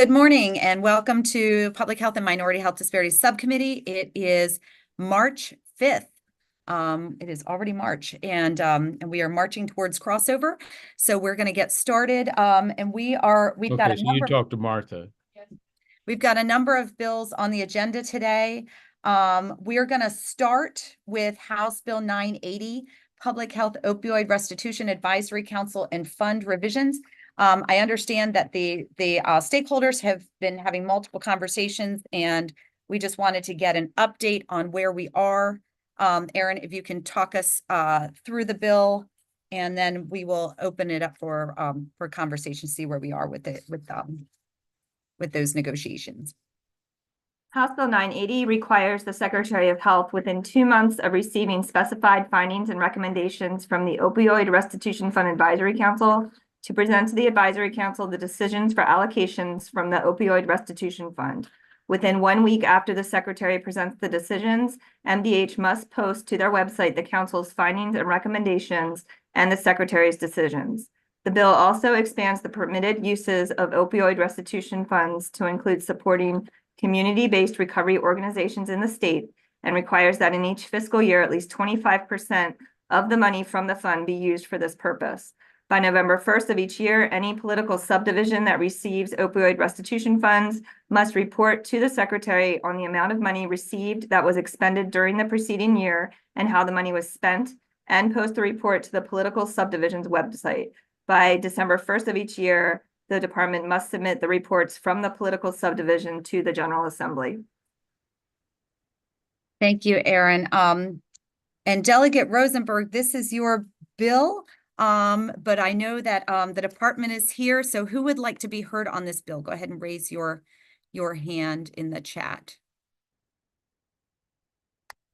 Good morning and welcome to Public Health and Minority Health Disparities Subcommittee. It is March 5th. It is already March and we are marching towards crossover. So we're going to get started. We've got a you talk to Martha. We've got a number of bills on the agenda today. We are going to start with House Bill 980, Public Health Opioid Restitution Advisory Council and Fund revisions. I understand that the stakeholders have been having multiple conversations, and we just wanted to get an update on where we are. Aaron, if you can talk us through the bill, and then we will open it up for conversation, see where we are with it with those negotiations. House Bill 980 requires the Secretary of Health within 2 months of receiving specified findings and recommendations from the Opioid Restitution Fund Advisory Council to present to the Advisory Council the decisions for allocations from the Opioid Restitution Fund. Within 1 week after the Secretary presents the decisions, MDH must post to their website the Council's findings and recommendations and the Secretary's decisions. The bill also expands the permitted uses of opioid restitution funds to include supporting community-based recovery organizations in the state and requires that in each fiscal year, at least 25% of the money from the fund be used for this purpose. By November 1st of each year, any political subdivision that receives opioid restitution funds must report to the Secretary on the amount of money received that was expended during the preceding year and how the money was spent, and post the report to the political subdivision's website. By December 1st of each year, the department must submit the reports from the political subdivision to the General Assembly. Thank you, Aaron. And Delegate Rosenberg, this is your bill, but I know that the department is here. So who would like to be heard on this bill? Go ahead and raise your hand in the chat.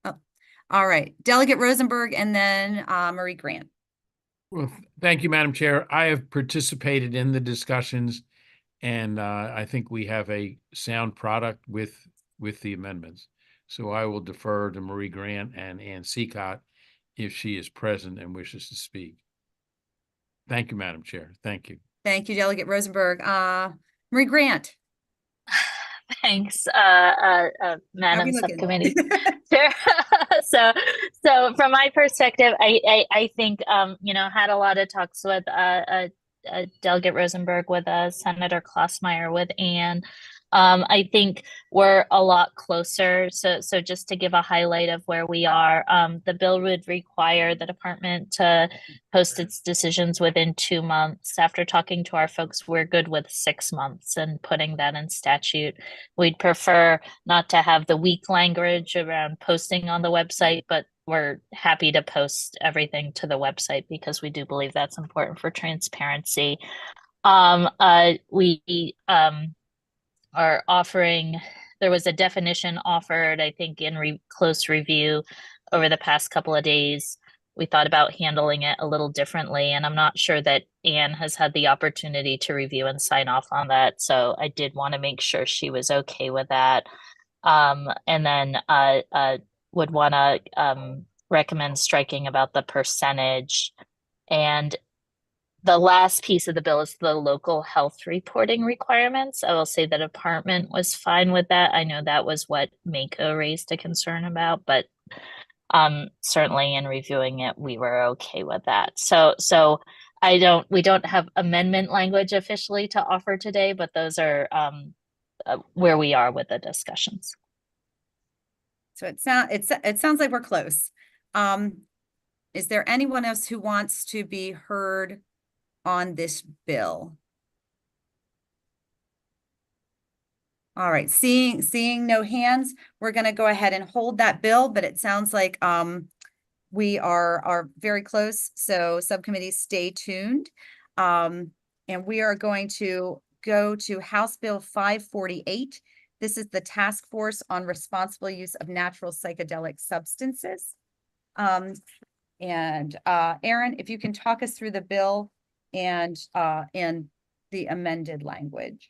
Oh, all right. Delegate Rosenberg and then Marie Grant. Well, thank you, Madam Chair. I have participated in the discussions, and I think we have a sound product with the amendments. So I will defer to Marie Grant and Ann Seacott if she is present and wishes to speak. Thank you, Madam Chair. Thank you. Thank you, Delegate Rosenberg. Marie Grant. Thanks, Madam Subcommittee Chair. So from my perspective, I think had a lot of talks with Delegate Rosenberg, with Senator Klossmeyer, with Ann. I think we're a lot closer. So just to give a highlight of where we are, the bill would require the department to post its decisions within 2 months. After talking to our folks, we're good with 6 months and putting that in statute. We'd prefer not to have the weak language around posting on the website, but we're happy to post everything to the website because we do believe that's important for transparency. We are offering, there was a definition offered, I think, in close review over the past couple of days. We thought about handling it a little differently, and I'm not sure that Ann has had the opportunity to review and sign off on that. So I did want to make sure she was okay with that. And then would want to recommend striking about the percentage. And the last piece of the bill is the local health reporting requirements. I will say the department was fine with that. I know that was what Mako raised a concern about, but certainly in reviewing it, we were okay with that. So we don't have amendment language officially to offer today, but those are where we are with the discussions. So it sounds like we're close. Is there anyone else who wants to be heard on this bill? All right, seeing no hands, we're going to go ahead and hold that bill, but it sounds like we are very close. So subcommittee, stay tuned. And we are going to go to House Bill 548. This is the Task Force on Responsible Use of Natural Psychedelic Substances. Aaron, if you can talk us through the bill and the amended language.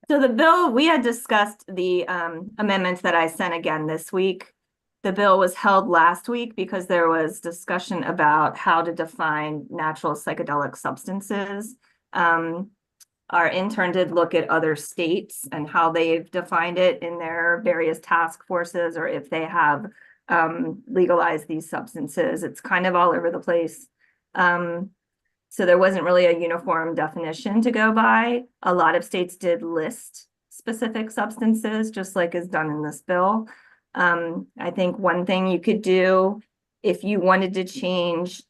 So the bill, we had discussed the amendments that I sent again this week. The bill was held last week because there was discussion about how to define natural psychedelic substances. our intern did look at other states and how they've defined it in their various task forces, or if they have legalized these substances. It's kind of all over the place. So there wasn't really a uniform definition to go by. A lot of states did list specific substances, just like is done in this bill. I think one thing you could do if you wanted to change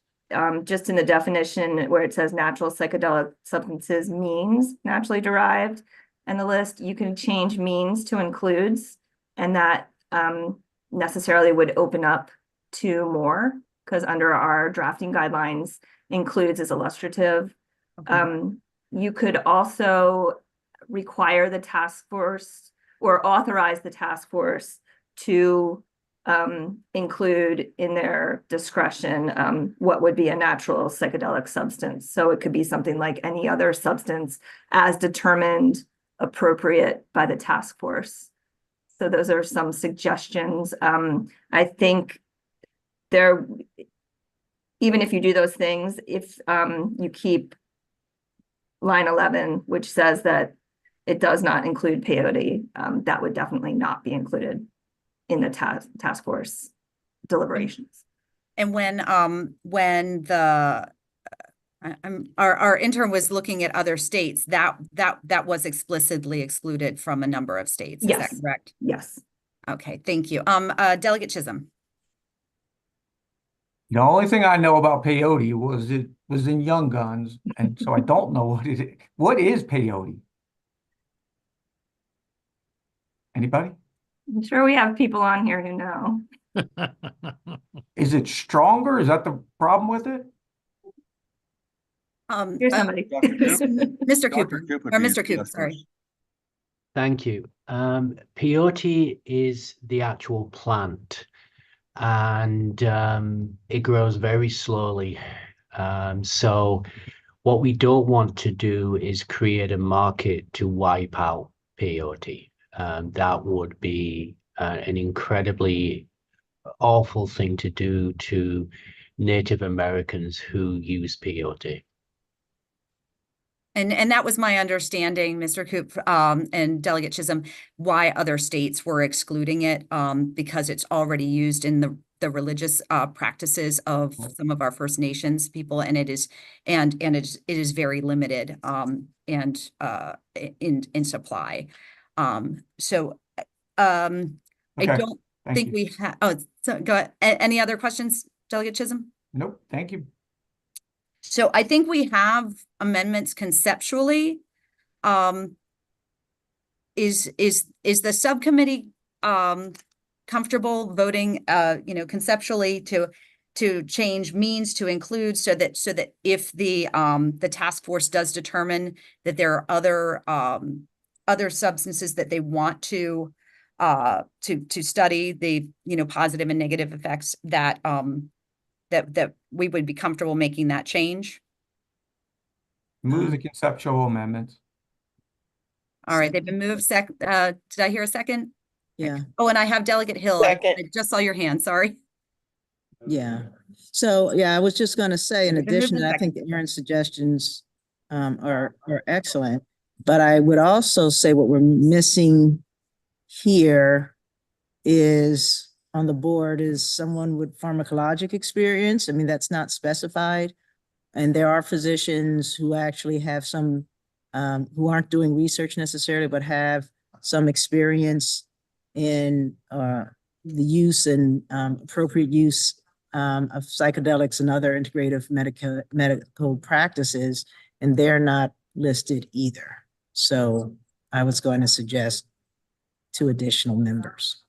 just in the definition where it says natural psychedelic substances means naturally derived, and the list, you can change means to includes, and that necessarily would open up to more, because under our drafting guidelines, includes is illustrative. Okay. You could also require the task force or authorize the task force to include in their discretion what would be a natural psychedelic substance. So it could be something like any other substance as determined appropriate by the task force. So those are some suggestions. I think there, even if you do those things, if you keep line 11, which says that it does not include peyote, that would definitely not be included in the task force deliberations. And when the our intern was looking at other states, that was explicitly excluded from a number of states. Is that Yes. correct? Yes. Okay, thank you. Delegate Chisholm. The only thing I know about peyote was it was in Young Guns, and so I don't know what it is. What is peyote? Anybody? I'm sure we have people on here who know. Is it stronger? Is that the problem with it? Here's somebody. Mr. Cooper, or Mr. Cooper, sorry. Thank you. Peyote is the actual plant, and it grows very slowly. So what we don't want to do is create a market to wipe out peyote. That would be an incredibly awful thing to do to Native Americans who use peyote. And that was my understanding, Mr. Coop, and Delegate Chisholm, why other states were excluding it, because it's already used in the religious practices of some of our First Nations people, and it is very limited in supply. So I Okay, don't thank think you. we have. Oh, so go ahead. Any other questions, Delegate Chisholm? Nope, thank you. So I think we have amendments conceptually. Is the subcommittee comfortable voting conceptually to change means to include, so that if the task force does determine that there are other substances that they want to study the positive and negative effects, that that we would be comfortable making that change? Move the conceptual amendments. All right, they've been moved. Did I hear a second? Yeah, Oh, and I have Delegate Hill. I just saw your hand, sorry. yeah. So, yeah, I was just going to say, in We can move addition, in I second. think Aaron's suggestions are excellent. But I would also say what we're missing here is on the board is someone with pharmacologic experience. I mean, that's not specified. And there are physicians who actually have some, who aren't doing research necessarily, but have some experience in the use and appropriate use of psychedelics and other integrative medical practices, and they're not listed either. So I was going to suggest 2 additional members.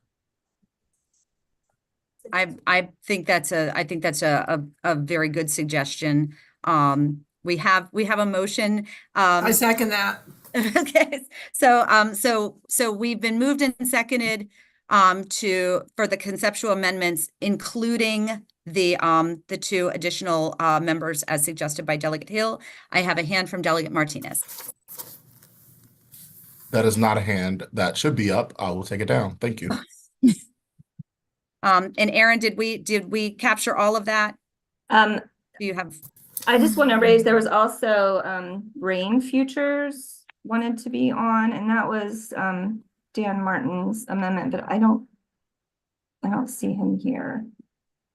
I think that's a very good suggestion. We have a motion. I second that. Okay, so we've been moved and seconded for the conceptual amendments, including the 2 additional members as suggested by Delegate Hill. I have a hand from Delegate Martinez. That is not a hand that should be up. I will take it down. Thank you. And Aaron, did we capture all of that? Do you have? I just want to raise, there was also brain futures wanted to be on, and that was Dan Martin's amendment, but I don't see him here.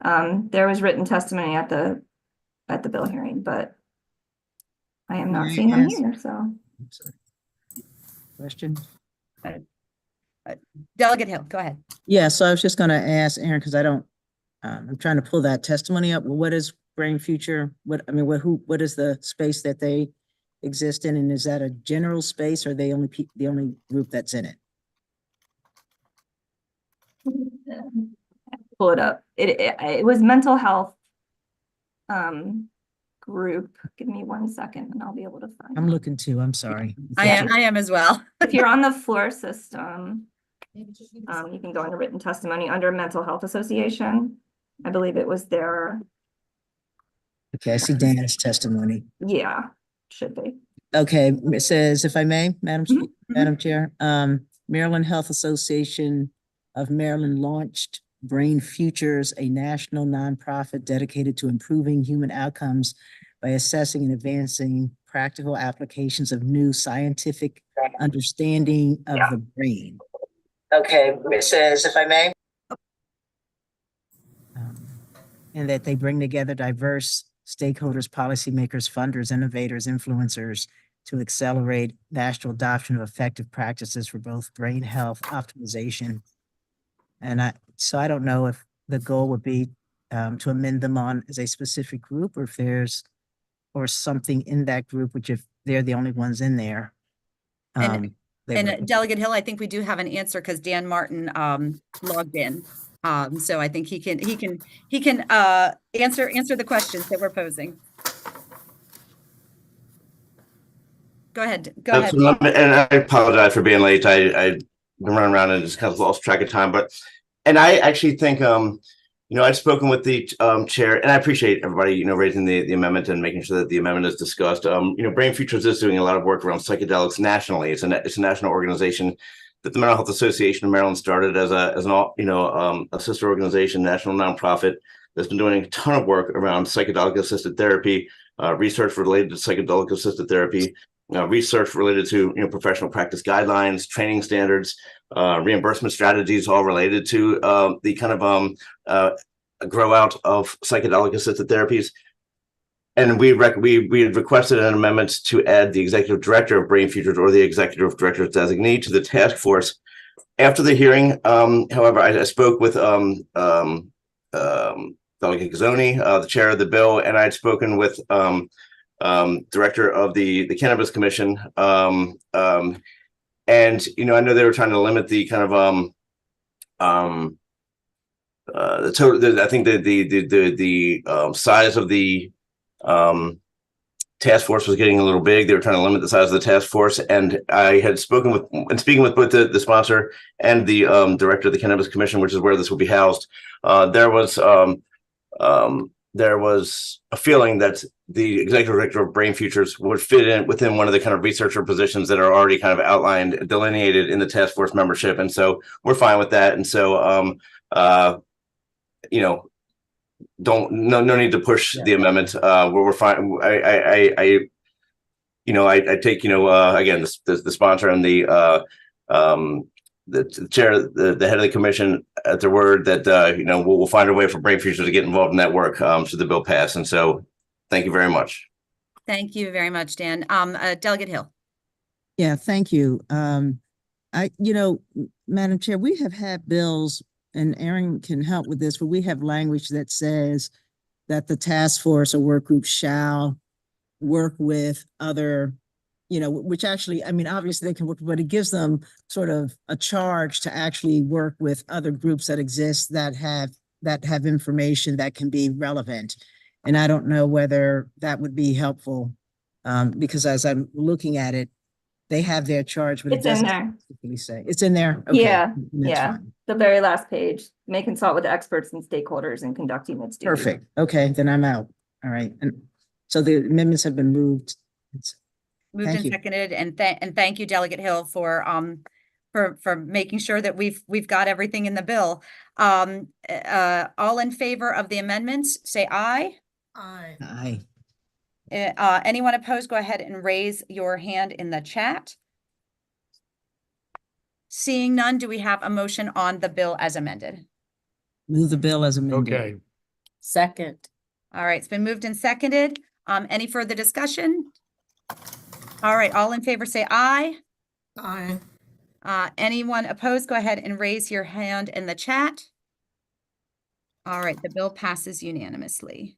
There was written testimony at the bill hearing, but I am not May I seeing him ask- here, so. I'm sorry. Question? Delegate Hill, go ahead. Yeah, so I was just gonna ask Aaron, because I don't, I'm trying to pull that testimony up. Well, what is Brain Future? What is the space that they exist in? And is that a general space, or are they the only group that's in it? Pull it up. It was mental health group. Give me 1 second and I'll be able to find I'm it. looking too, I'm sorry. I am as well. If you're on the floor system, you can go into written testimony under Mental Health Association. I believe it was there. Okay, I see Dan's testimony. Yeah, should be. Okay, it says, if I may, Mhm. Madam Chair, Maryland Health Association of Maryland launched Brain Futures, a national nonprofit dedicated to improving human outcomes by assessing and advancing practical applications of new scientific understanding of the brain. Okay, it says, if I may. And that they bring together diverse stakeholders, policymakers, funders, innovators, influencers to accelerate national adoption of effective practices for both brain health optimization. And so I don't know if the goal would be to amend them on as a specific group, or if there's, or something in that group, which if they're the only ones in there. And- they And would- Delegate Hill, I think we do have an answer because Dan Martin logged in. So I think he can answer the questions that we're posing. Go ahead. Go ahead. And I apologize for being late. I been running around and just kind of lost track of time. And I actually think, I've spoken with the chair, and I appreciate everybody, raising the amendment and making sure that the amendment is discussed. Brain Futures is doing a lot of work around psychedelics nationally. It's a national organization that the Mental Health Association of Maryland started as a sister organization, national nonprofit that's been doing a ton of work around psychedelic assisted therapy, research related to psychedelic assisted therapy, research related to professional practice guidelines, training standards, reimbursement strategies, all related to the kind of grow out of psychedelic assisted therapies. And we had requested an amendment to add the executive director of Brain Futures, or the executive director's designee, to the task force. After the hearing, however, I spoke with Delegate Gazzoni, the chair of the bill, and I had spoken with director of the Cannabis Commission. And I know they were trying to limit the kind of the total. I think the size of the task force was getting a little big. They were trying to limit the size of the task force, and I had speaking with both the sponsor and the director of the Cannabis Commission, which is where this will be housed. There was a feeling that the executive director of Brain Futures would fit in within one of the kind of researcher positions that are already kind of outlined, delineated in the task force membership. And so we're fine with that. And so, no need to push the amendment. We're fine. I take, again, the sponsor and the chair, the head of the commission at their word that, we'll find a way for Brain Futures to get involved in that work should the bill pass. And so thank you very much. Thank you very much, Dan. Delegate Hill. Yeah, thank you. Madam Chair, we have had bills, and Aaron can help with this, but we have language that says that the task force or work group shall work with other, which actually, obviously they can work, but it gives them sort of a charge to actually work with other groups that exist that have information that can be relevant. And I don't know whether that would be helpful, because as I'm looking at it, they have their charge, but it It's in doesn't there. specifically say. It's in there? Okay, Yeah, that's yeah. fine. The very last page, may consult with the experts and stakeholders in conducting its duty. Perfect. Okay, then I'm out. All right. And so the amendments have been moved. Moved Thank and you. seconded, and thank you, Delegate Hill, for making sure that we've got everything in the bill. All in favor of the amendments, say aye. Aye. Anyone opposed, go ahead and raise your hand in the chat. Seeing none, do we have a motion on the bill as amended? Move the bill as amended. Okay, Second. All right, it's been moved and seconded. Any further discussion? All right, all in favor say aye. Aye. Anyone opposed, go ahead and raise your hand in the chat. All right, the bill passes unanimously.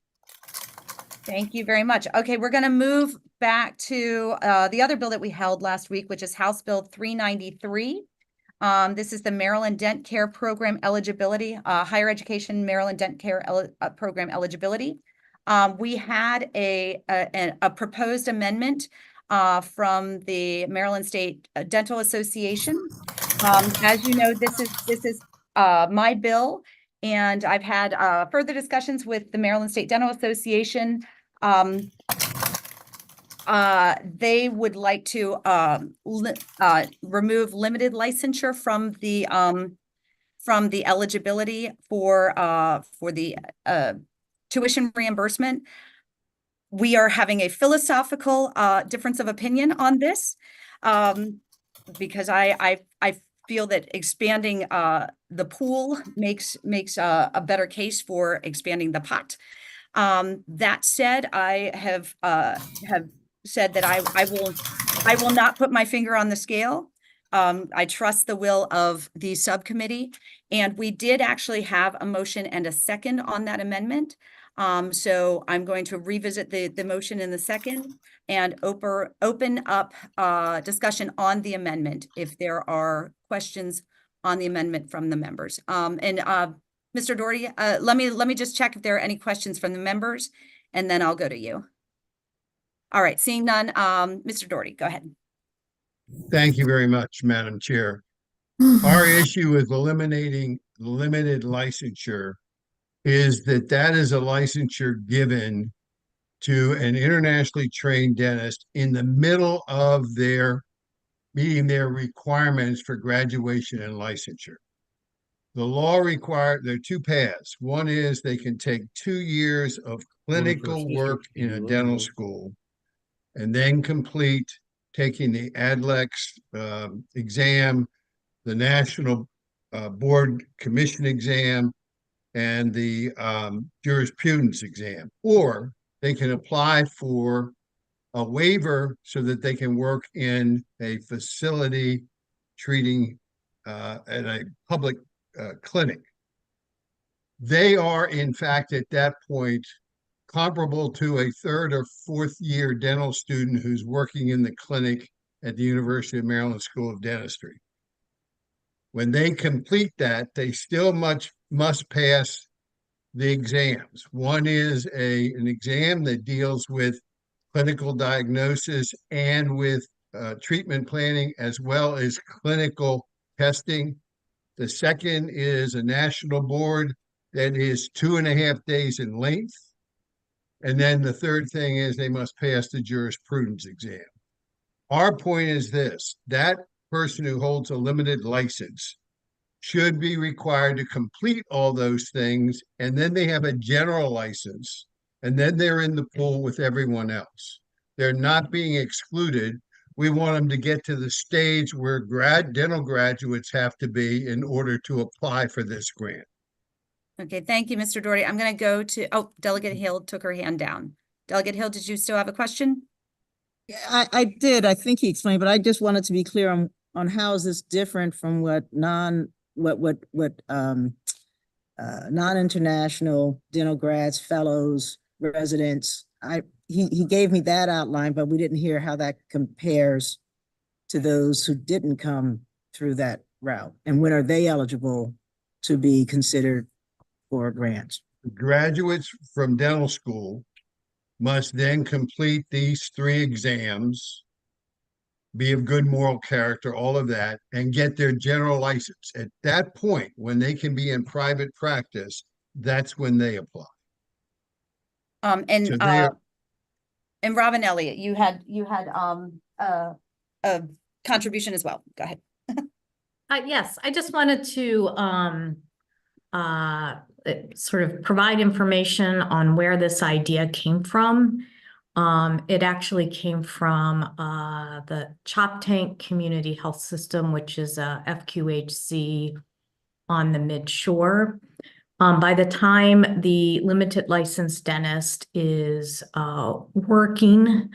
Thank you very much. Okay, we're going to move back to the other bill that we held last week, which is House Bill 393. This is the Maryland Dent Care Program eligibility, higher education Maryland Dent Care program eligibility. We had a proposed amendment from the Maryland State Dental Association. As you know, this is my bill, and I've had further discussions with the Maryland State Dental Association. They would like to remove limited licensure from the eligibility for the tuition reimbursement. We are having a philosophical difference of opinion on this because I feel that expanding the pool makes a better case for expanding the pot. That said, I have said that I will not put my finger on the scale. I trust the will of the subcommittee, and we did actually have a motion and a second on that amendment. So I'm going to revisit the motion in the second and open up discussion on the amendment if there are questions on the amendment from the members. Mr. Doherty, let me just check if there are any questions from the members, and then I'll go to you. All right, seeing none, Mr. Doherty, go ahead. Thank you very much, Madam Chair. Our issue with eliminating limited licensure is that is a licensure given to an internationally trained dentist in the middle of their meeting their requirements for graduation and licensure. The law requires, there are two paths. One is they can take 2 years of clinical work in a dental school and then complete taking the ADLEX exam, the National Board Commission exam, and the jurisprudence exam. Or they can apply for a waiver so that they can work in a facility treating at a public clinic. They are, in fact, at that point, comparable to a 3rd or 4th year dental student who's working in the clinic at the University of Maryland School of Dentistry. When they complete that, they still must pass the exams. One is an exam that deals with clinical diagnosis and with treatment planning, as well as clinical testing. The second is a national board that is 2.5 days in length. And then the third thing is they must pass the jurisprudence exam. Our point is this: that person who holds a limited license should be required to complete all those things, and then they have a general license, and then they're in the pool with everyone else. They're not being excluded. We want them to get to the stage where dental graduates have to be in order to apply for this grant. Okay, thank you, Mr. Doherty. I'm going to go to, Delegate Hill took her hand down. Delegate Hill, did you still have a question? Yeah, I did. I think he explained, but I just wanted to be clear on how is this different from what non-international dental grads, fellows, residents. He gave me that outline, but we didn't hear how that compares to those who didn't come through that route. And when are they eligible to be considered for grants? Graduates from dental school must then complete these 3 exams, be of good moral character, all of that, and get their general license. At that point, when they can be in private practice, that's when they apply. And Robin Elliott, you had a contribution as well. Go ahead. Yes, I just wanted to sort of provide information on where this idea came from. It actually came from the Chop Tank Community Health System, which is a FQHC on the Mid-Shore. By the time the limited license dentist is working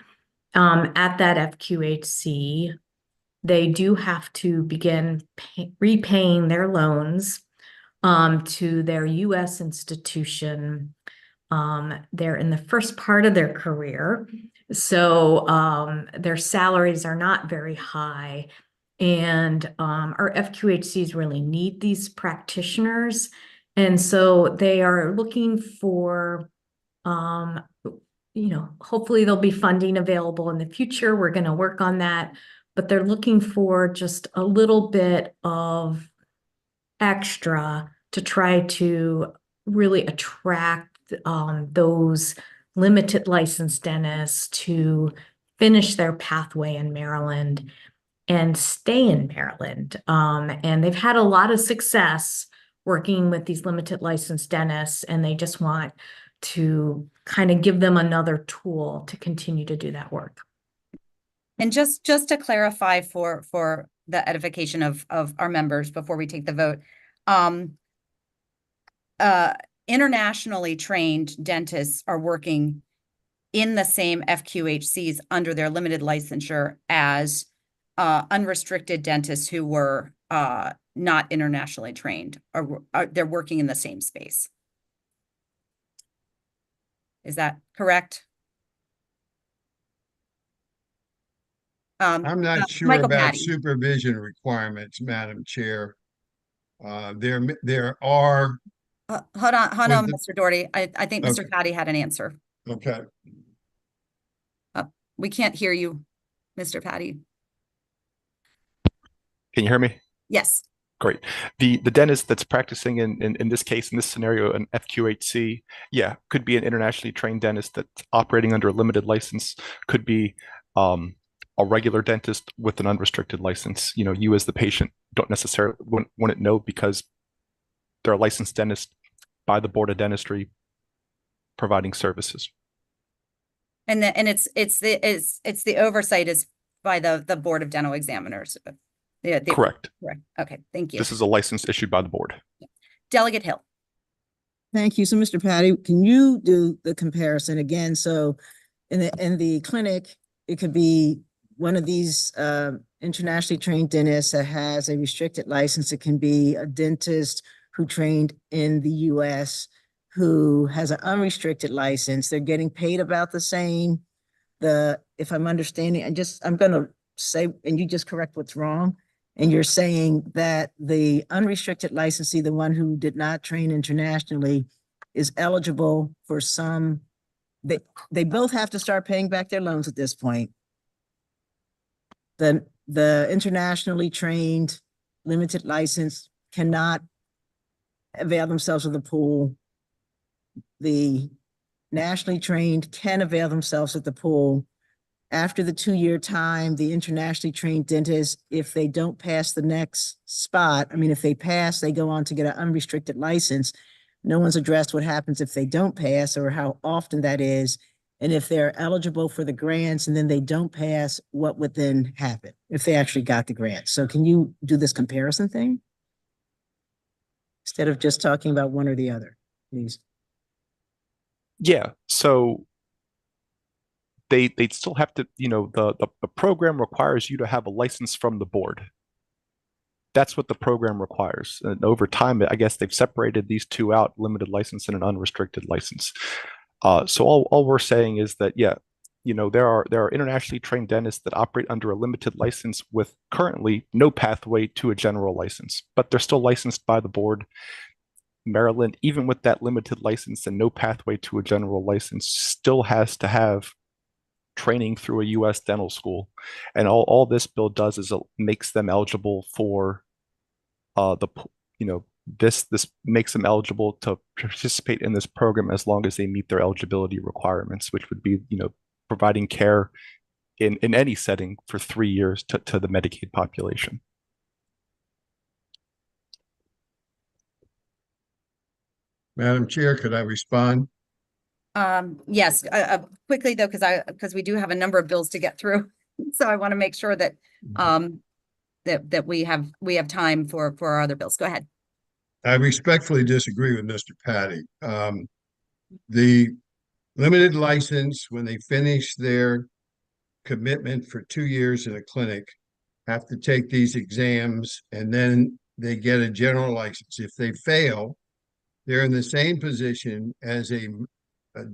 at that FQHC, they do have to begin repaying their loans to their U.S. institution. They're in the first part of their career, so their salaries are not very high. And our FQHCs really need these practitioners. And so they are looking for, hopefully there'll be funding available in the future. We're going to work on that. But they're looking for just a little bit of extra to try to really attract those limited license dentists to finish their pathway in Maryland and stay in Maryland. And they've had a lot of success working with these limited license dentists, and they just want to kind of give them another tool to continue to do that work. And just to clarify for the edification of our members before we take the vote, internationally trained dentists are working in the same FQHCs under their limited licensure as unrestricted dentists who were not internationally trained, or they're working in the same space. Is that correct? I'm not sure Michael about Patty. supervision requirements, Madam Chair. There are. Hold on, the- Mr. Doherty. I think Mr. Okay. Patty had an answer. Okay. We can't hear you, Mr. Patty. Can you hear me? Yes. Great. The dentist that's practicing in this case, in this scenario, an FQHC, yeah, could be an internationally trained dentist that's operating under a limited license, could be a regular dentist with an unrestricted license. You know, you as the patient don't necessarily wouldn't know because they're a licensed dentist by the Board of Dentistry providing services. And it's the oversight is by the Board of Dental Examiners. Correct. Correct. Okay, thank you. This is a license issued by the board. Delegate Hill. Thank you. So, Mr. Patty, can you do the comparison again? So in the clinic, it could be one of these internationally trained dentists that has a restricted license. It can be a dentist who trained in the US who has an unrestricted license. They're getting paid about the same. If I'm understanding, I'm gonna say, and you just correct what's wrong. And you're saying that the unrestricted licensee, the one who did not train internationally, is eligible for some, they both have to start paying back their loans at this point. The internationally trained limited license cannot avail themselves of the pool. The nationally trained can avail themselves of the pool. After the 2-year time, the internationally trained dentist, if they don't pass the next spot, if they pass, they go on to get an unrestricted license. No one's addressed what happens if they don't pass or how often that is. And if they're eligible for the grants and then they don't pass, what would then happen if they actually got the grant? So can you do this comparison thing? Instead of just talking about one or the other, please. Yeah, so they'd still have to, the program requires you to have a license from the board. That's what the program requires. And over time, I guess they've separated these two out, limited license and an unrestricted license. So all we're saying is that, yeah, there are internationally trained dentists that operate under a limited license with currently no pathway to a general license, but they're still licensed by the board. Maryland, even with that limited license and no pathway to a general license, still has to have training through a U.S. dental school. And all this bill does is it makes them eligible for this makes them eligible to participate in this program as long as they meet their eligibility requirements, which would be, providing care in any setting for 3 years to the Medicaid population. Madam Chair, could I respond? Yes, quickly though, because we do have a number of bills to get through. So I want to make sure that, that we have time for our other bills. Go ahead. I respectfully disagree with Mr. Patty. The limited license, when they finish their commitment for 2 years in a clinic, have to take these exams and then they get a general license. If they fail, they're in the same position as a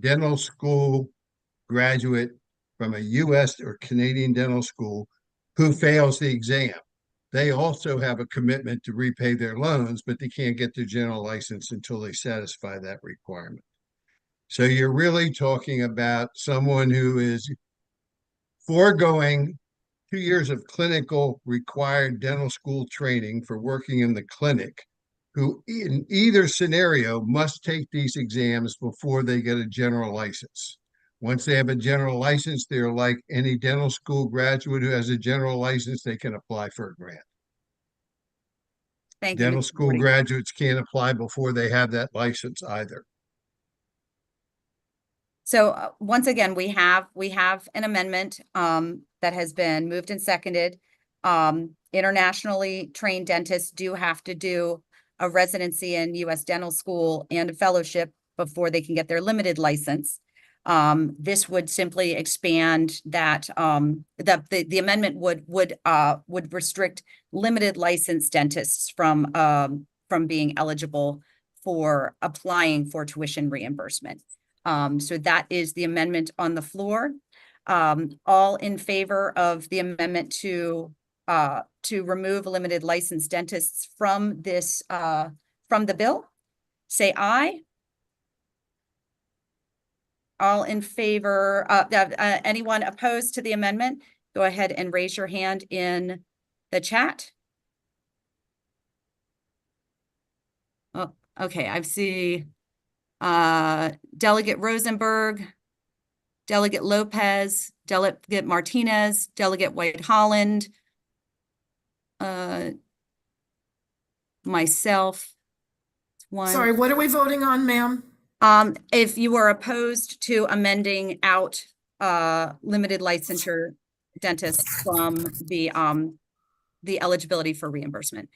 dental school graduate from a US or Canadian dental school who fails the exam. They also have a commitment to repay their loans, but they can't get their general license until they satisfy that requirement. So you're really talking about someone who is foregoing 2 years of clinical required dental school training for working in the clinic, who in either scenario must take these exams before they get a general license. Once they have a general license, they're like any dental school graduate who has a general license, they can apply for a grant. Thank you. Dental Mr. school Doherty. graduates can't apply before they have that license either. So once again, we have an amendment that has been moved and seconded. Internationally trained dentists do have to do a residency in U.S. dental school and a fellowship before they can get their limited license. This would simply expand that, the amendment would restrict limited licensed dentists from being eligible for applying for tuition reimbursement. So that is the amendment on the floor. All in favor of the amendment to remove limited licensed dentists from this, from the bill, say aye. All in favor, anyone opposed to the amendment, go ahead and raise your hand in the chat. Oh, okay, I see Delegate Rosenberg, Delegate Lopez, Delegate Martinez, Delegate White Holland, myself. One. Sorry, what are we voting on, ma'am? If you are opposed to amending out limited licensure dentists from the eligibility for reimbursement.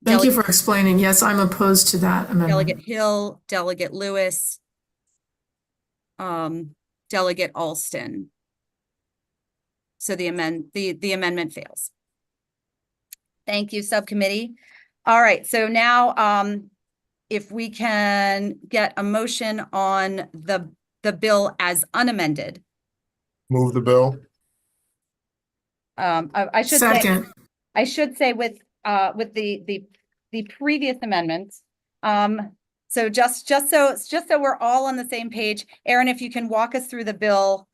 Thank you for explaining. Yes, I'm opposed to that amendment. Delegate Hill, Delegate Lewis, Delegate Alston. So the amendment fails. Thank you, subcommittee. All right, so now if we can get a motion on the bill as unamended. Move the bill. I should Second. say, I should say with the previous amendments. So just so we're all on the same page, Aaron, if you can walk us through the bill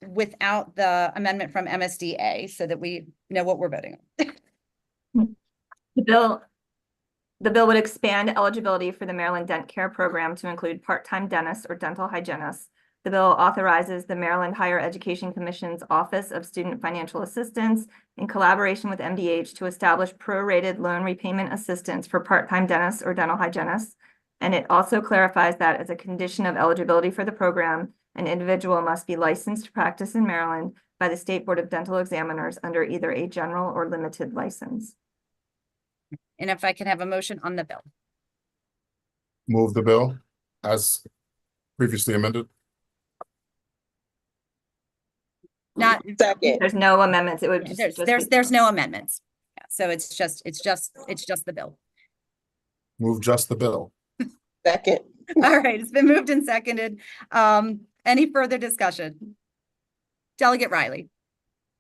without the amendment from MSDA so that we know what we're voting on. The bill would expand eligibility for the Maryland Dent Care Program to include part-time dentists or dental hygienists. The bill authorizes the Maryland Higher Education Commission's Office of Student Financial Assistance in collaboration with MDH to establish prorated loan repayment assistance for part-time dentists or dental hygienists. And it also clarifies that as a condition of eligibility for the program, an individual must be licensed to practice in Maryland by the State Board of Dental Examiners under either a general or limited license. And if I can have a motion on the bill. Move the bill as previously amended. Not There's no amendments. It would just there's no amendments. Yeah, so it's just the bill. Move just the bill. Second. All right, it's been moved and seconded. Any further discussion? Delegate Riley.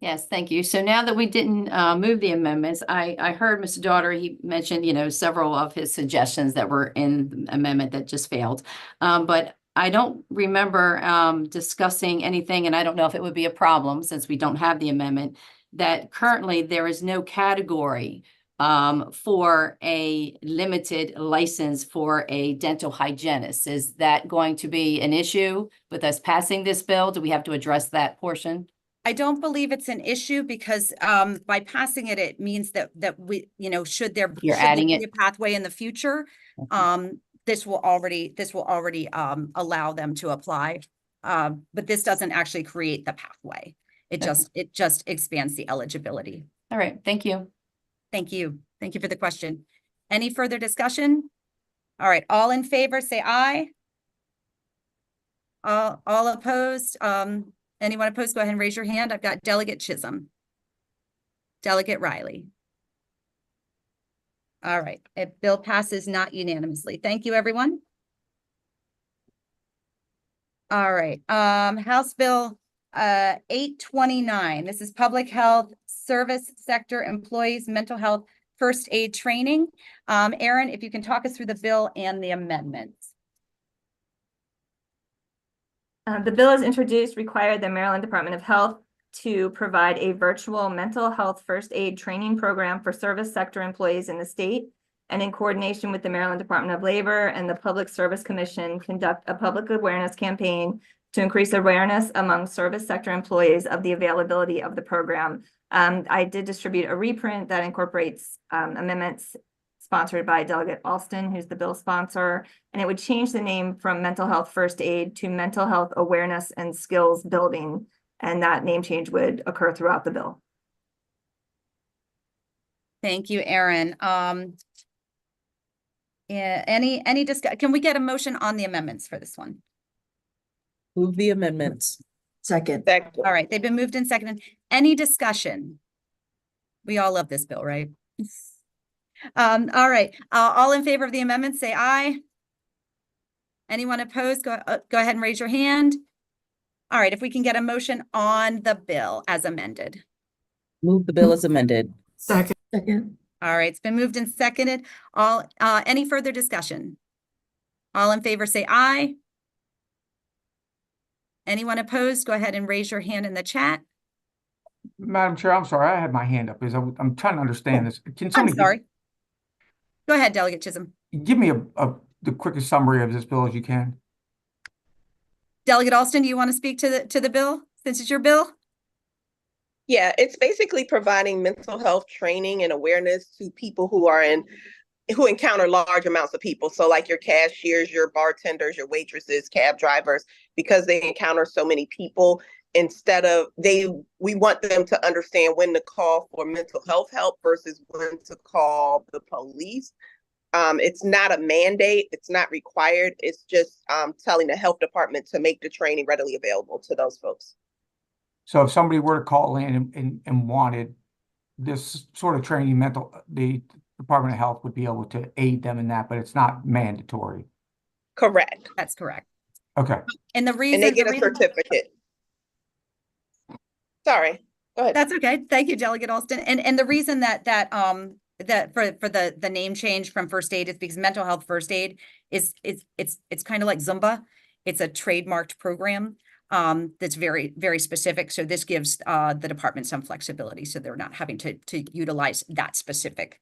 Yes, thank you. So now that we didn't move the amendments, I heard Mr. Daughter, he mentioned, several of his suggestions that were in the amendment that just failed. But I don't remember discussing anything, and I don't know if it would be a problem since we don't have the amendment, that currently there is no category for a limited license for a dental hygienist. Is that going to be an issue with us passing this bill? Do we have to address that portion? I don't believe it's an issue because by passing it, it means that we, should there You're adding be it. a pathway in the future, this will already allow them to apply. But this doesn't actually create the pathway. It just expands the eligibility. All right, thank you. Thank you. Thank you for the question. Any further discussion? All right, all in favor, say aye. All opposed? Anyone opposed, go ahead and raise your hand. I've got Delegate Chisholm. Delegate Riley. All right, bill passes not unanimously. Thank you, everyone. All right, House Bill 829. This is Public Health Service Sector Employees Mental Health First Aid Training. Aaron, if you can talk us through the bill and the amendments. The bill as introduced required the Maryland Department of Health to provide a virtual mental health first aid training program for service sector employees in the state, and in coordination with the Maryland Department of Labor and the Public Service Commission, conduct a public awareness campaign to increase awareness among service sector employees of the availability of the program. I did distribute a reprint that incorporates amendments sponsored by Delegate Alston, who's the bill sponsor, and it would change the name from Mental Health First Aid to Mental Health Awareness and Skills Building, and that name change would occur throughout the bill. Thank you, Aaron. Yeah, any discussion? Can we get a motion on the amendments for this one? Move the amendments. Second. All right, they've been moved and seconded. Any discussion? We all love this bill, right? All right, all in favor of the amendment, say aye. Anyone opposed, go ahead and raise your hand. All right, if we can get a motion on the bill as amended. Move the bill as amended. Second. All right, it's been moved and seconded. Any further discussion? All in favor, say aye. Anyone opposed, go ahead and raise your hand in the chat. Madam Chair, I'm sorry, I had my hand up because I'm trying to understand this. Can I'm somebody sorry. Go ahead, Delegate Chisholm. give me the quickest summary of this bill as you can? Delegate Alston, do you want to speak to the bill since it's your bill? Yeah, it's basically providing mental health training and awareness to people who encounter large amounts of people. So like your cashiers, your bartenders, your waitresses, cab drivers, because they encounter so many people. We want them to understand when to call for mental health help versus when to call the police. It's not a mandate. It's not required. It's just telling the health department to make the training readily available to those folks. So if somebody were to call in and wanted this sort of training, the Department of Health would be able to aid them in that, but it's not mandatory. Correct. That's correct. Okay. And the reason they get a certificate. Sorry, go ahead. That's okay. Thank you, Delegate Alston. And the reason that for the name change from first aid is because mental health first aid it's kind of like Zumba. It's a trademarked program that's very, very specific. So this gives the department some flexibility, so they're not having to utilize that specific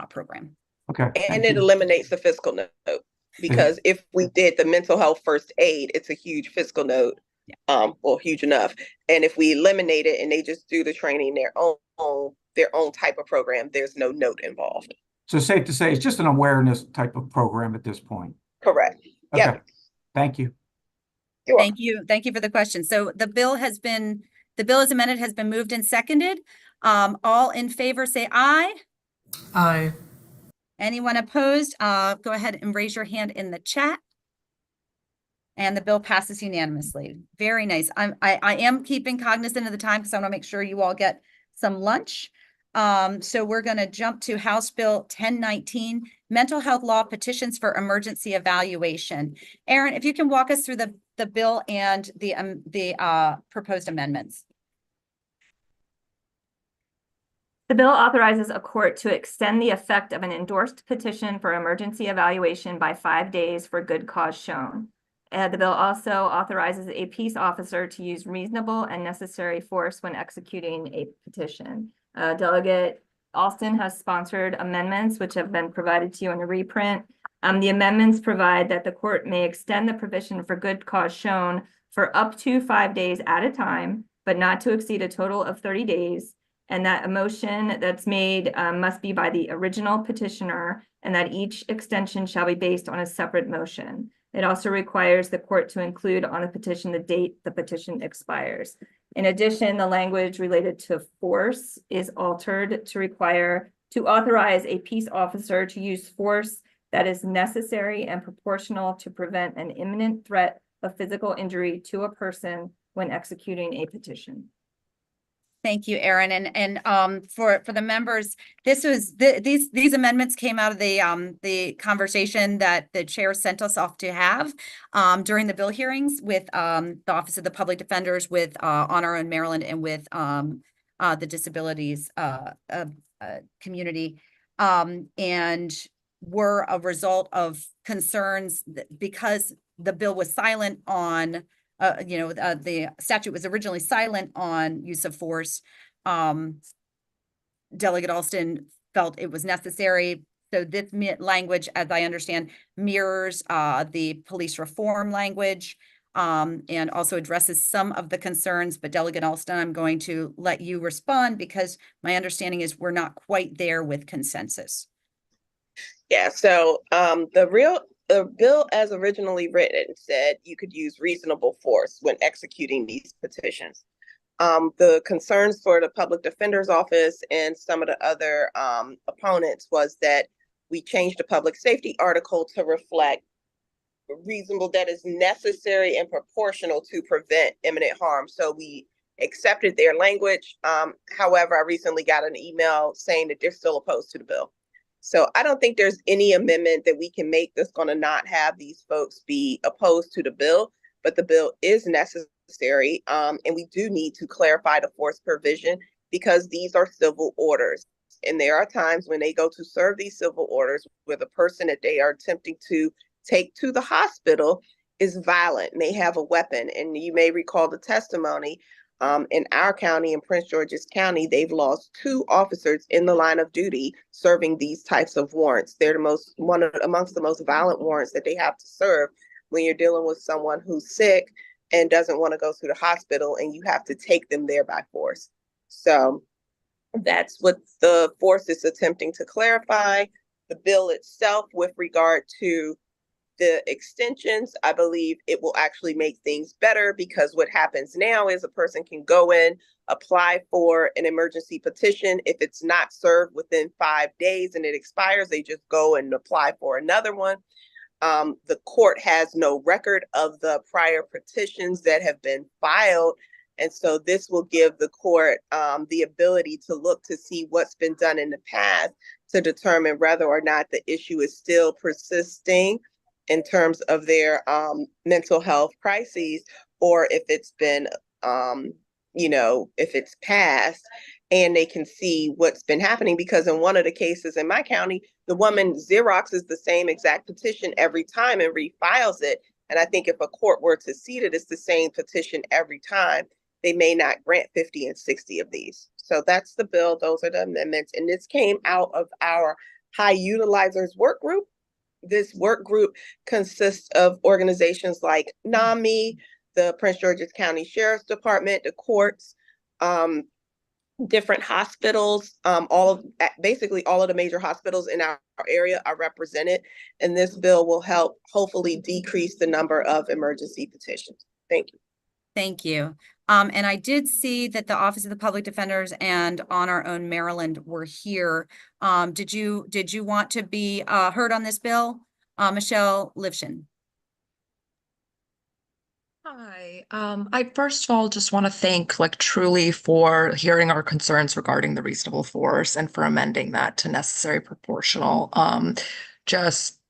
program. Okay. And it eliminates the fiscal note, because if we did the mental health first aid, it's a huge fiscal note. Yeah. Well, huge enough. And if we eliminate it and they just do the training their own type of program, there's no note involved. So safe to say it's just an awareness type of program at this point. Correct. Okay. Yep. Thank you. Thank you. Thank you for the question. So the bill as amended has been moved and seconded. All in favor, say aye. Aye. Anyone opposed, go ahead and raise your hand in the chat. And the bill passes unanimously. Very nice. I am keeping cognizant of the time because I want to make sure you all get some lunch. So we're going to jump to House Bill 1019, Mental Health Law Petitions for Emergency Evaluation. Aaron, if you can walk us through the bill and the proposed amendments. The bill authorizes a court to extend the effect of an endorsed petition for emergency evaluation by 5 days for good cause shown. The bill also authorizes a peace officer to use reasonable and necessary force when executing a petition. Delegate Alston has sponsored amendments which have been provided to you in a reprint. The amendments provide that the court may extend the provision for good cause shown for up to 5 days at a time, but not to exceed a total of 30 days. and that a motion that's made must be by the original petitioner, and that each extension shall be based on a separate motion. It also requires the court to include on the petition the date the petition expires. In addition, the language related to force is altered to require to authorize a peace officer to use force that is necessary and proportional to prevent an imminent threat of physical injury to a person when executing a petition. Thank you, Erin. And for the members, these amendments came out of the conversation that the chair sent us off to have during the bill hearings with the Office of the Public Defenders, with On Our Own Maryland, and with the Disabilities community, and were a result of concerns because the bill was silent on. The statute was originally silent on use of force. Delegate Alston felt it was necessary. So this language, as I understand, mirrors the police reform language and also addresses some of the concerns. But Delegate Alston, I'm going to let you respond because my understanding is we're not quite there with consensus. Yeah, so the bill as originally written said you could use reasonable force when executing these petitions. The concerns for the public defender's office and some of the other opponents was that we changed the public safety article to reflect reasonable that is necessary and proportional to prevent imminent harm. So we accepted their language. However, I recently got an email saying that they're still opposed to the bill. So I don't think there's any amendment that we can make that's going to not have these folks be opposed to the bill, but the bill is necessary. And we do need to clarify the force provision because these are civil orders. And there are times when they go to serve these civil orders where the person that they are attempting to take to the hospital is violent and they have a weapon. And you may recall the testimony in our county, in Prince George's County, they've lost 2 officers in the line of duty serving these types of warrants. They're amongst the most violent warrants that they have to serve when you're dealing with someone who's sick and doesn't want to go to the hospital and you have to take them there by force. So that's what the force is attempting to clarify. The bill itself, with regard to the extensions, I believe it will actually make things better because what happens now is a person can go in, apply for an emergency petition. If it's not served within 5 days and it expires, they just go and apply for another one. The court has no record of the prior petitions that have been filed. And so this will give the court the ability to look to see what's been done in the past to determine whether or not the issue is still persisting in terms of their mental health crises, or if it's been, if it's passed, and they can see what's been happening. Because in one of the cases in my county, the woman Xeroxes the same exact petition every time and refiles it. And I think if a court were to see that it's the same petition every time, they may not grant 50 and 60 of these. So that's the bill. Those are the amendments. And this came out of our high utilizers work group. This work group consists of organizations like NAMI, the Prince George's County Sheriff's Department, the courts, different hospitals, basically all of the major hospitals in our area are represented. And this bill will help hopefully decrease the number of emergency petitions. Thank you. Thank you. And I did see that the Office of the Public Defenders and On Our Own Maryland were here. Did you want to be heard on this bill? Michelle Livshin. Hi. I first of all just want to thank truly for hearing our concerns regarding the reasonable force and for amending that to necessary proportional. Just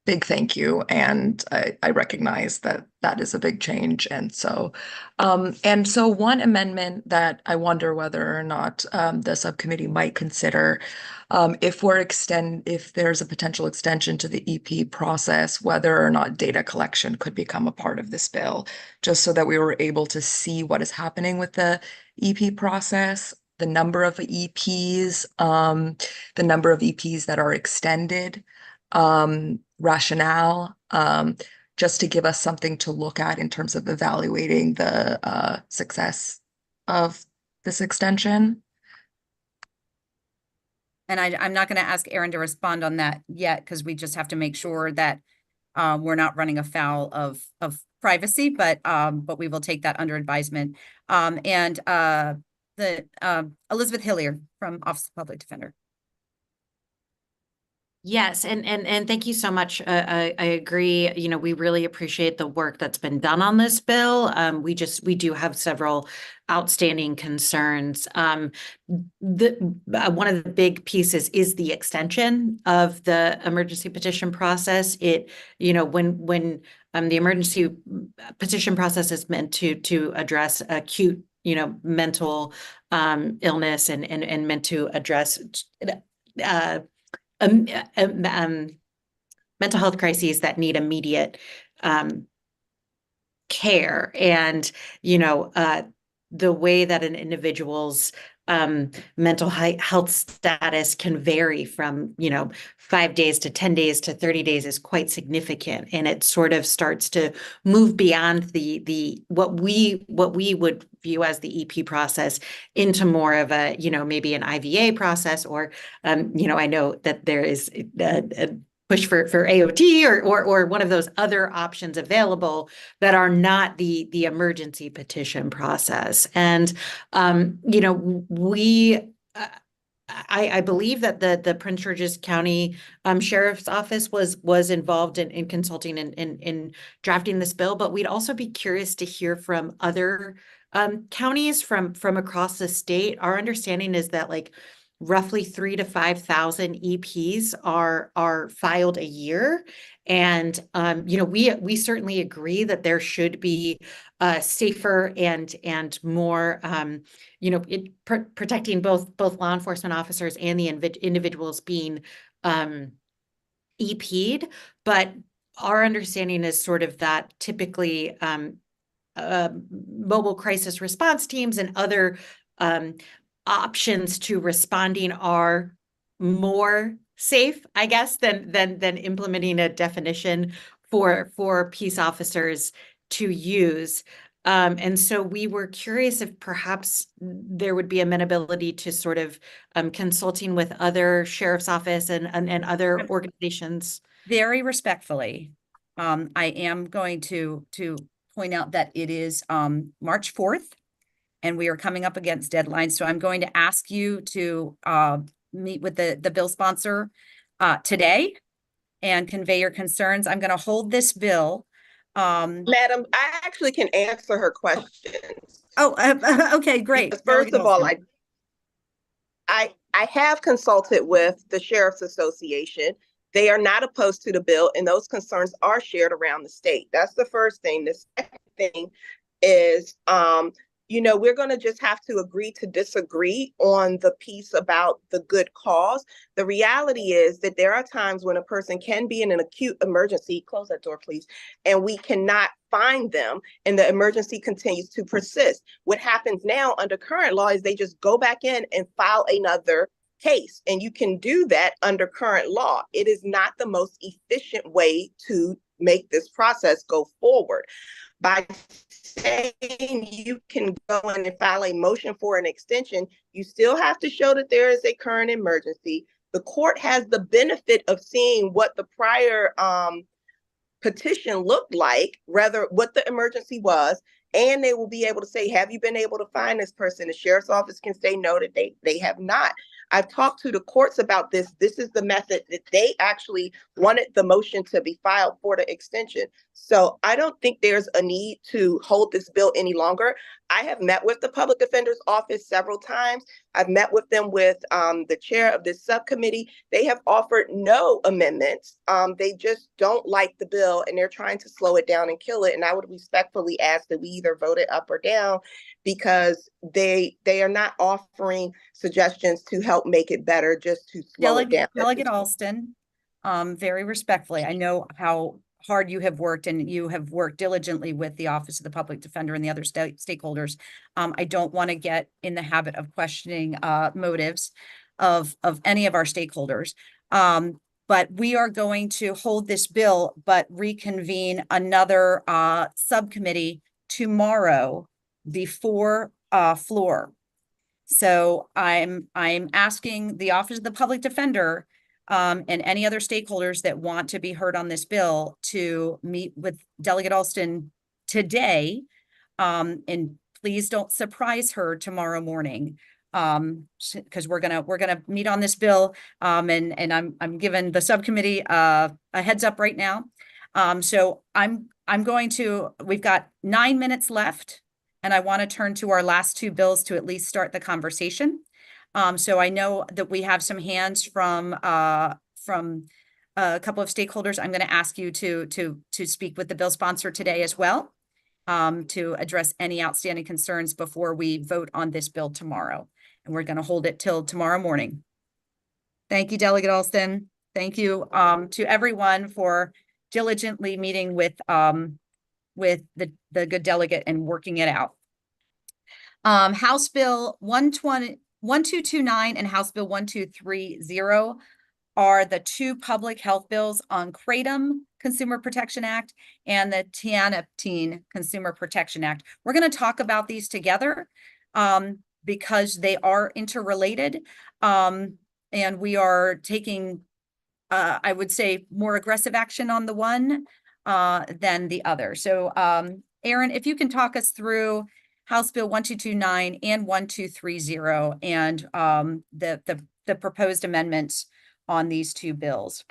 big thank you. And I recognize that that is a big change. And so one amendment that I wonder whether or not the subcommittee might consider, if there's a potential extension to the EP process, whether or not data collection could become a part of this bill, just so that we were able to see what is happening with the EP process, the number of EPs that are extended, rationale, just to give us something to look at in terms of evaluating the success of this extension. And I'm not going to ask Aaron to respond on that yet, because we just have to make sure that we're not running afoul of privacy, but we will take that under advisement. And Elizabeth Hillier from Office of Public Defender. Yes, and thank you so much. I agree. You know, we really appreciate the work that's been done on this bill. We do have several outstanding concerns. One of the big pieces is the extension of the emergency petition process. You know, when the emergency petition process is meant to address acute, you know, mental illness and meant to address mental health crises that need immediate care. And, you know, the way that an individual's mental health status can vary from, you know, 5 days to 10 days to 30 days is quite significant. And it sort of starts to move beyond the what we would view as the EP process into more of a, you know, maybe an IVA process, or, you know, I know that there is a push for AOT or one of those other options available that are not the emergency petition process. And, you know, I believe that the Prince George's County Sheriff's Office was involved in consulting in drafting this bill, but we'd also be curious to hear from other counties from across the state. Our understanding is that like roughly 3,000 to 5,000 EPs are filed a year. And, you know, we certainly agree that there should be safer and more, you know, protecting both law enforcement officers and the individuals being EP'd. But our understanding is sort of that typically mobile crisis response teams and other options to responding are more safe, I guess, than implementing a definition for peace officers to use. And so we were curious if perhaps there would be amenability to sort of consulting with other sheriff's office and other organizations. Very respectfully, I am going to point out that it is March 4th. And we are coming up against deadlines. So I'm going to ask you to meet with the bill sponsor today and convey your concerns. I'm going to hold this bill. Madam, I actually can answer her questions. Oh, okay, great. First of all, I have consulted with the Sheriff's Association. They are not opposed to the bill, and those concerns are shared around the state. That's the first thing. The second thing is, you know, we're going to just have to agree to disagree on the piece about the good cause. The reality is that there are times when a person can be in an acute emergency, close that door, please, and we cannot find them, and the emergency continues to persist. What happens now under current law is they just go back in and file another case, and you can do that under current law. It is not the most efficient way to make this process go forward. By saying you can go in and file a motion for an extension, you still have to show that there is a current emergency. The court has the benefit of seeing what the prior petition looked like, rather what the emergency was, and they will be able to say, have you been able to find this person? The sheriff's office can say no, that they have not. I've talked to the courts about this. This is the method that they actually wanted the motion to be filed for the extension. So I don't think there's a need to hold this bill any longer. I have met with the public defender's office several times. I've met with them with the chair of this subcommittee. They have offered no amendments. They just don't like the bill and they're trying to slow it down and kill it. And I would respectfully ask that we either vote it up or down, because they are not offering suggestions to help make it better, just to slow it down. Delegate Alston, very respectfully, I know how hard you have worked, and you have worked diligently with the Office of the Public Defender and the other stakeholders. I don't want to get in the habit of questioning motives of any of our stakeholders. But we are going to hold this bill, but reconvene another subcommittee tomorrow before floor. So I'm asking the Office of the Public Defender and any other stakeholders that want to be heard on this bill to meet with Delegate Alston today. And please don't surprise her tomorrow morning. Because we're gonna meet on this bill. And I'm giving the subcommittee a heads up right now. So we've got 9 minutes left, and I want to turn to our last two bills to at least start the conversation. So I know that we have some hands from a couple of stakeholders. I'm going to ask you to speak with the bill sponsor today as well, to address any outstanding concerns before we vote on this bill tomorrow. And we're going to hold it till tomorrow morning. Thank you, Delegate Alston. Thank you to everyone for diligently meeting with the good delegate and working it out. House Bill 1229 and House Bill 1230 are the two public health bills on Kratom Consumer Protection Act and the Tianeptine Consumer Protection Act. We're going to talk about these together because they are interrelated, and we are taking, I would say, more aggressive action on the one than the other. So, Aaron, if you can talk us through House Bill 1229 and 1230 and the proposed amendments on these two bills.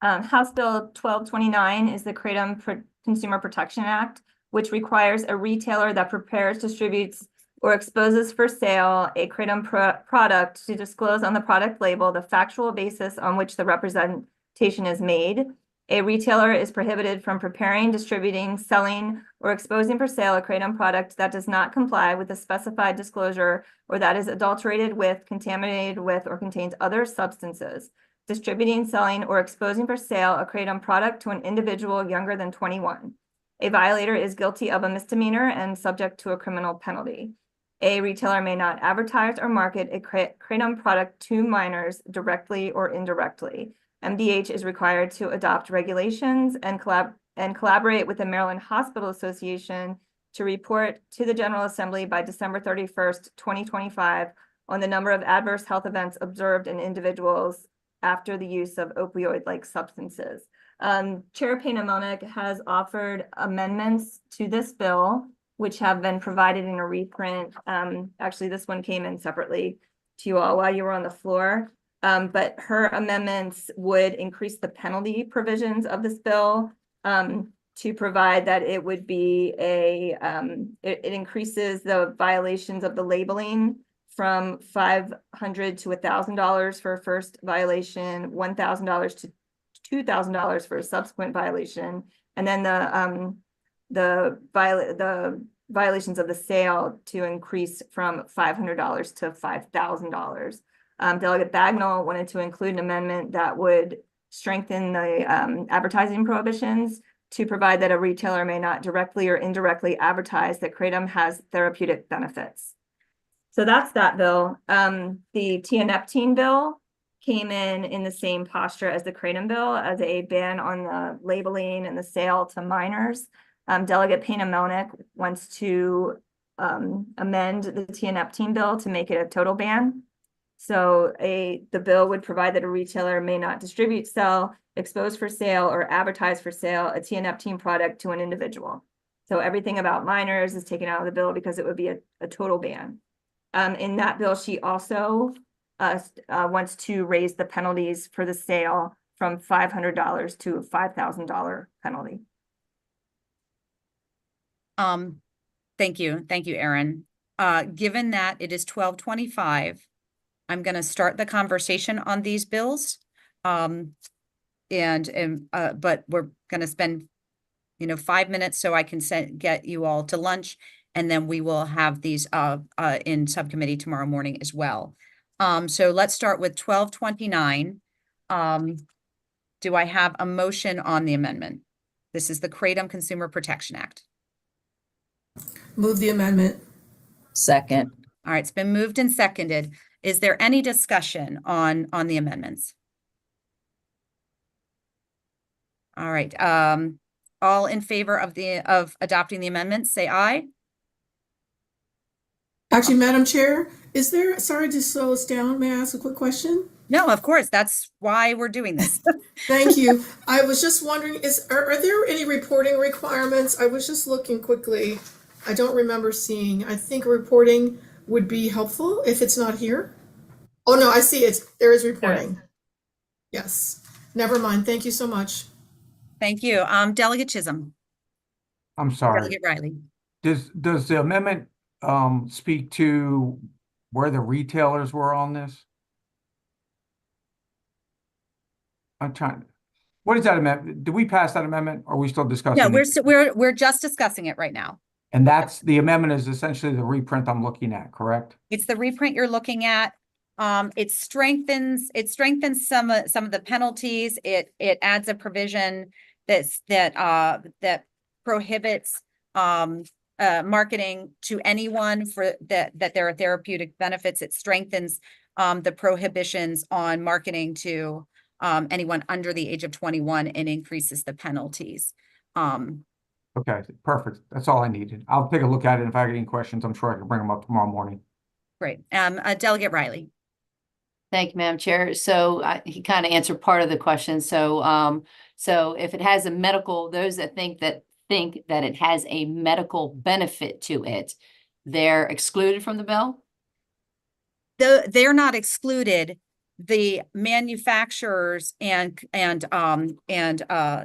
House Bill 1229 is the Kratom Consumer Protection Act, which requires a retailer that prepares, distributes, or exposes for sale a Kratom product to disclose on the product label the factual basis on which the representation is made. A retailer is prohibited from preparing, distributing, selling, or exposing for sale a Kratom product that does not comply with the specified disclosure or that is adulterated with, contaminated with, or contains other substances. Distributing, selling, or exposing for sale a Kratom product to an individual younger than 21. A violator is guilty of a misdemeanor and subject to a criminal penalty. A retailer may not advertise or market a Kratom product to minors directly or indirectly. MDH is required to adopt regulations and collaborate with the Maryland Hospital Association to report to the General Assembly by December 31st, 2025 on the number of adverse health events observed in individuals after the use of opioid-like substances. Chair Payne-Melnick has offered amendments to this bill, which have been provided in a reprint. Actually, this one came in separately to you all while you were on the floor. But her amendments would increase the penalty provisions of this bill to provide that it would be it increases the violations of the labeling from $500 to $1,000 for a first violation, $1,000 to $2,000 for a subsequent violation, and then the violations of the sale to increase from $500 to $5,000. Delegate Bagnall wanted to include an amendment that would strengthen the advertising prohibitions to provide that a retailer may not directly or indirectly advertise that Kratom has therapeutic benefits. So that's that bill. The Tianeptine bill came in the same posture as the Kratom bill, as a ban on the labeling and the sale to minors. Delegate Payne-Melnick wants to amend the Tianeptine bill to make it a total ban. So the bill would provide that a retailer may not distribute, sell, expose for sale, or advertise for sale a Tianeptine product to an individual. So everything about minors is taken out of the bill because it would be a total ban. In that bill, she also wants to raise the penalties for the sale from $500 to a $5,000 penalty. Thank you, Aaron. Given that it is 12:25, I'm going to start the conversation on these bills, but we're going to spend 5 minutes so I can get you all to lunch, and then we will have these in subcommittee tomorrow morning as well. So let's start with 1229. Do I have a motion on the amendment? This is the Kratom Consumer Protection Act. Move the amendment. Second. All right, it's been moved and seconded. Is there any discussion on the amendments? All right, all in favor of adopting the amendments, say aye. Actually, Madam Chair, is there, sorry to slow us down, may I ask a quick question? No, of course, that's why we're doing this. Thank you. I was just wondering, are there any reporting requirements? I was just looking quickly. I don't remember seeing. I think reporting would be helpful if it's not here. Oh, no, I see it. There is reporting. Yes. Never mind. Thank you so much. Thank you. Delegate Chisholm. I'm sorry. Delegate Riley. Does the amendment speak to where the retailers were on this? I'm trying. What is that amendment? Did we pass that amendment? Or are we still discussing No, it? we're just discussing it right now. And that's the amendment is essentially the reprint I'm looking at, correct? It's the reprint you're looking at. It strengthens some of the penalties. It adds a provision that prohibits marketing to anyone for that there are therapeutic benefits. It strengthens the prohibitions on marketing to anyone under the age of 21 and increases the penalties. Okay, perfect. That's all I needed. I'll take a look at it. If I get any questions, I'm sure I can bring them up tomorrow morning. Great. Delegate Riley. Thank you, Madam Chair. So he kind of answered part of the question. So so if it has a medical, those that think that it has a medical benefit to it, they're excluded from the bill? They're not excluded. The manufacturers and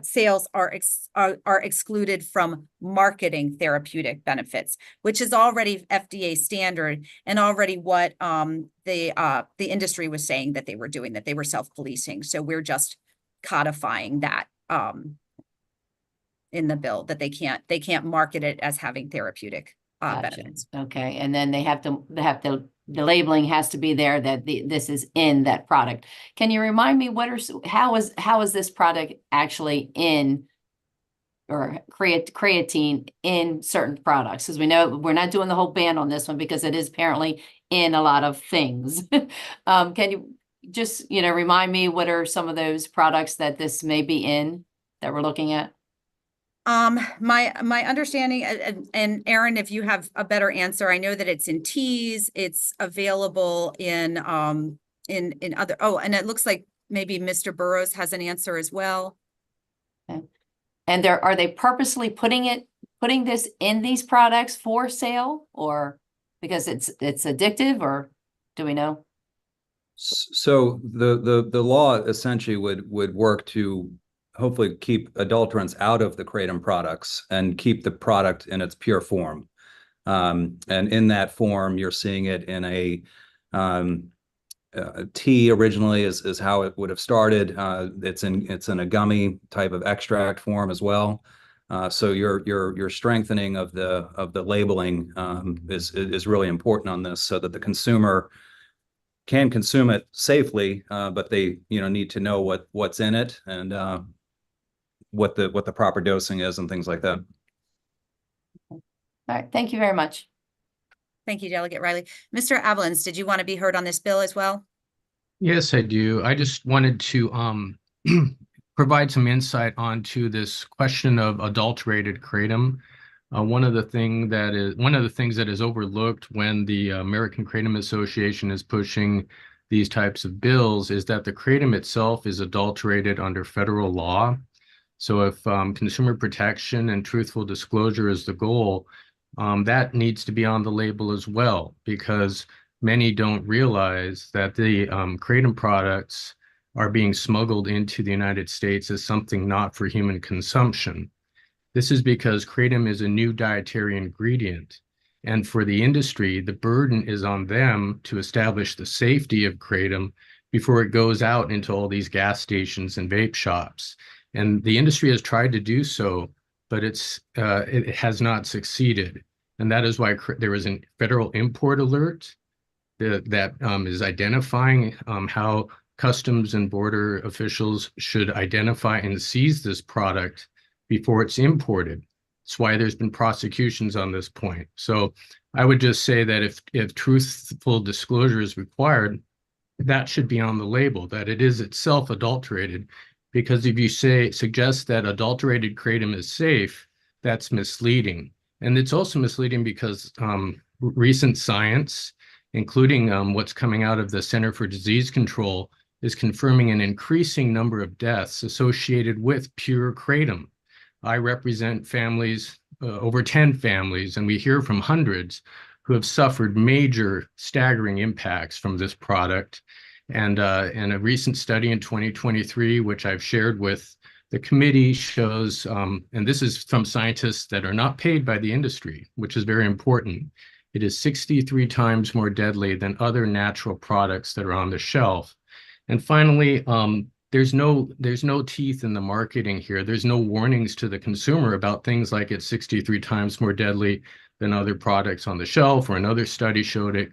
sales are excluded from marketing therapeutic benefits, which is already FDA standard and already what the industry was saying that they were doing, that they were self-policing. So we're just codifying that in the bill, that they can't market it as having therapeutic benefits. Okay, and then the labeling has to be there that this is in that product. Can you remind me how is this product actually in, or creatine in certain products? Because we know we're not doing the whole ban on this one because it is apparently in a lot of things. Can you just, remind me what are some of those products that this may be in that we're looking at? My understanding, and Aaron, if you have a better answer, I know that it's in teas, it's available in other, and it looks like maybe Mr. Burrows has an answer as well. Okay. And are they purposely putting this in these products for sale, or because it's addictive, or do we know? So the law essentially would work to hopefully keep adulterants out of the kratom products and keep the product in its pure form. And in that form, you're seeing it in a tea originally is how it would have started. It's in a gummy type of extract form as well. So your strengthening of the labeling is really important on this, so that the consumer can consume it safely, but they need to know what's in it and what the proper dosing is and things like that. All right, thank you very much. Thank you, Delegate Riley. Mr. Avalons, did you want to be heard on this bill as well? Yes, I do. I just wanted to provide some insight onto this question of adulterated kratom. One of the things that is overlooked when the American Kratom Association is pushing these types of bills is that the kratom itself is adulterated under federal law. So if consumer protection and truthful disclosure is the goal, that needs to be on the label as well, because many don't realize that the kratom products are being smuggled into the United States as something not for human consumption. This is because kratom is a new dietary ingredient. And for the industry, the burden is on them to establish the safety of kratom before it goes out into all these gas stations and vape shops. And the industry has tried to do so, but it has not succeeded. And that is why there is a federal import alert that is identifying how Customs and Border officials should identify and seize this product before it's imported. That's why there's been prosecutions on this point. So I would just say that if truthful disclosure is required, that should be on the label, that it is itself adulterated. Because if you suggest that adulterated kratom is safe, that's misleading. And it's also misleading because recent science, including what's coming out of the Center for Disease Control, is confirming an increasing number of deaths associated with pure kratom. I represent families, over 10 families, and we hear from hundreds who have suffered major staggering impacts from this product. And a recent study in 2023, which I've shared with the committee, shows, and this is from scientists that are not paid by the industry, which is very important. It is 63 times more deadly than other natural products that are on the shelf. And finally, there's no teeth in the marketing here. There's no warnings to the consumer about things like it's 63 times more deadly than other products on the shelf, or another study showed it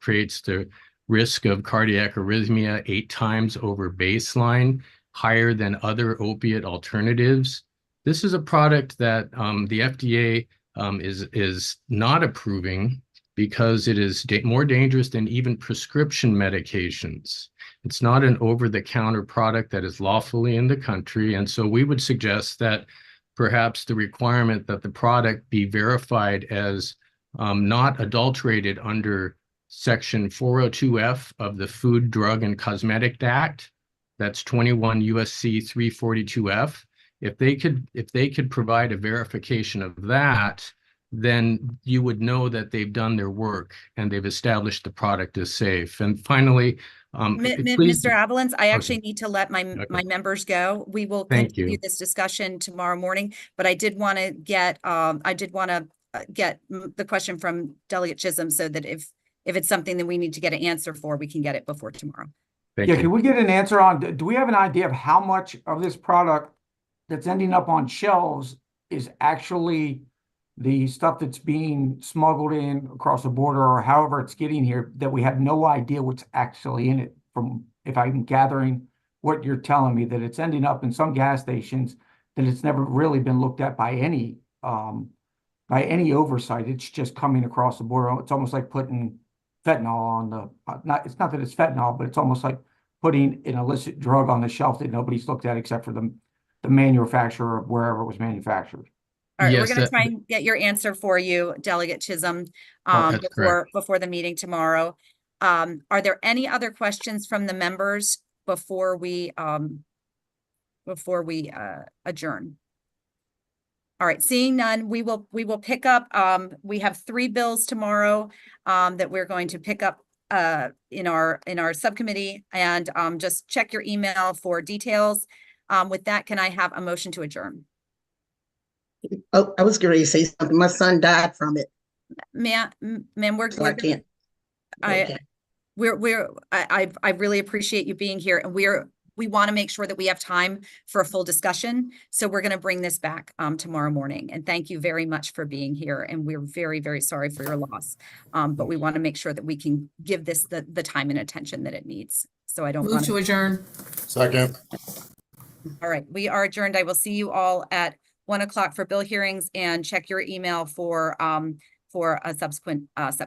creates the risk of cardiac arrhythmia 8 times over baseline, higher than other opiate alternatives. This is a product that the FDA is not approving because it is more dangerous than even prescription medications. It's not an over-the-counter product that is lawfully in the country. And so we would suggest that perhaps the requirement that the product be verified as not adulterated under Section 402F of the Food, Drug, and Cosmetic Act, that's 21 USC 342F. If they could provide a verification of that, then you would know that they've done their work and they've established the product is safe. And finally, Mr. Avalance, I actually need to let my members go. We will continue this discussion tomorrow morning, but I did want to get the question from Delegate Chisholm, so that if it's something that we need to get an answer for, we can get it before tomorrow. Can we get an answer on, do we have an idea of how much of this product that's ending up on shelves is actually the stuff that's being smuggled in across the border, or however it's getting here, that we have no idea what's actually in it? From, if I'm gathering what you're telling me, that it's ending up in some gas stations, that it's never really been looked at by any oversight. It's just coming across the border. It's almost like putting fentanyl on the, it's not that it's fentanyl, but it's almost like putting an illicit drug on the shelf that nobody's looked at except for the manufacturer of wherever it was manufactured. All right, we're going to try and get your answer for you, Delegate Chisholm, before the meeting tomorrow. Are there any other questions from the members before we adjourn? All right, seeing none, we will pick up. We have 3 bills tomorrow that we're going to pick up in our subcommittee, and just check your email for details. With that, can I have a motion to adjourn? Oh, I was going to say something. My son died from it. Ma'am, I really appreciate you being here, and we want to make sure that we have time for a full discussion. So we're going to bring this back tomorrow morning. And thank you very much for being here. And we're very, very sorry for your loss. But we want to make sure that we can give this the time and attention that it needs. So I don't move to adjourn. Second. All right, we are adjourned. I will see you all at 1 o'clock for bill hearings, and check your email for a subsequent subcommittee.